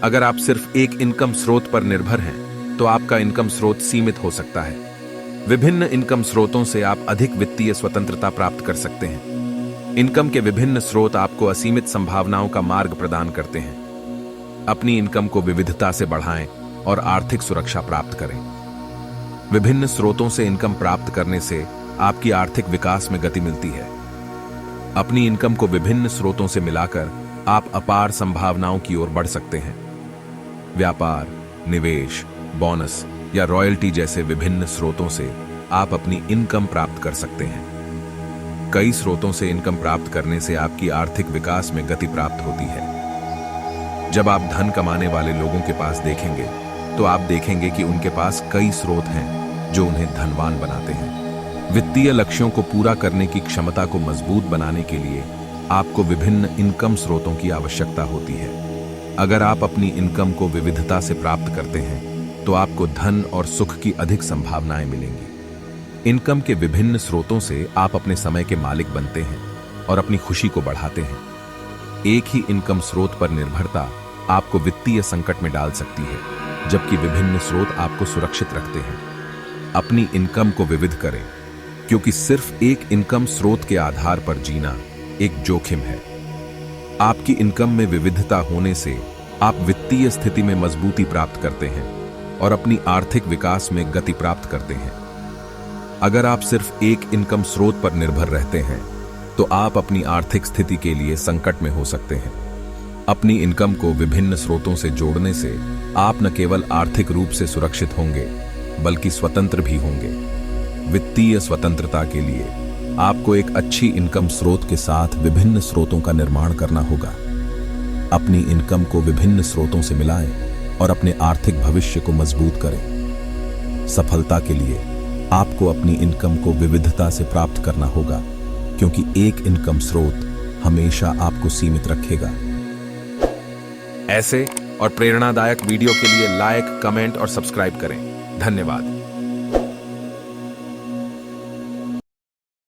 अगर आप सिर्फ एक इनकम स्रोत पर निर्भर हैं, तो आपका इनकम स्रोत सीमित हो सकता है। विभिन्न इनकम स्रोतों से आप अधिक वित्तीय स्वतंत्रता प्राप्त कर सकते हैं। इनकम के विभिन्न स्रोत आपको असीमित संभावनाओं का मार्ग प्रदान करते हैं। अपनी इनकम को विविधता से बढ़ाएं और आर्थिक सुरक्षा प्राप्त करें। विभिन्न स्रोतों से इनकम प्राप्त करने से आपकी आर्थिक विकास में गति मिलती है। अपनी इनकम को विभिन्न स्रोतों से मिलाकर आप अपार संभावनाओं की ओर बढ़ सकते हैं। व्यापार, निवेश, बोनस या रॉयल्टी जैसे विभिन्न स्रोतों से आप अपनी इनकम प्राप्त कर सकते हैं। कई स्रोतों से इनकम प्राप्त करने से आपकी आर्थिक विकास में गति प्राप्त होती है। जब आप धन कमाने वाले लोगों के पास देखेंगे, तो आप देखेंगे कि उनके पास कई स्रोत हैं जो उन्हें धनवान बनाते हैं। वित्तीय लक्ष्यों को पूरा करने की क्षमता को मजबूत बनाने के लिए आपको विभिन्न इनकम स्रोतों की आवश्यकता होती है। अगर आप अपनी इनकम को विविधता से प्राप्त करते हैं, तो आपको धन और सुख की अधिक संभावनाएं मिलेंगी। इनकम के विभिन्न स्रोतों से आप अपने समय के मालिक बनते हैं और अपनी खुशी को बढ़ाते हैं। एक ही इनकम स्रोत पर निर्भरता आपको वित्तीय संकट में डाल सकती है, जबकि विभिन्न स्रोत आपको सुरक्षित रखते हैं। अपनी इनकम को विविध करें, क्योंकि सिर्फ एक इनकम स्रोत के आधार पर जीना एक जोखिम है। आपकी इनकम में विविधता होने से आप वित्तीय स्थिति में मजबूती प्राप्त करते हैं और अपनी आर्थिक विकास में गति प्राप्त करते हैं। अगर आप सिर्फ एक इनकम स्रोत पर निर्भर रहते हैं, तो आप अपनी आर्थिक स्थिति के लिए संकट में हो सकते हैं। अपनी इनकम को विभिन्न स्रोतों से जोड़ने से आप न केवल आर्थिक रूप से सुरक्षित होंगे, बल्कि स्वतंत्र भी होंगे। वित्तीय स्वतंत्रता के लिए आपको एक अच्छी इनकम स्रोत के साथ विभिन्न स्रोतों का निर्माण करना होगा। अपनी इनकम को विभिन्न स्रोतों से मिलाएं और अपने आर्थिक भविष्य को मजबूत करें। सफलता के लिए आपको अपनी इनकम को विविधता से प्राप्त करना होगा, क्योंकि एक इनकम स्रोत हमेशा आपको सीमित रखेगा। ऐसे और प्रेरणादायक वीडियो के लिए लाइक, कमेंट और सब्सक्राइब करें। धन्यवाद।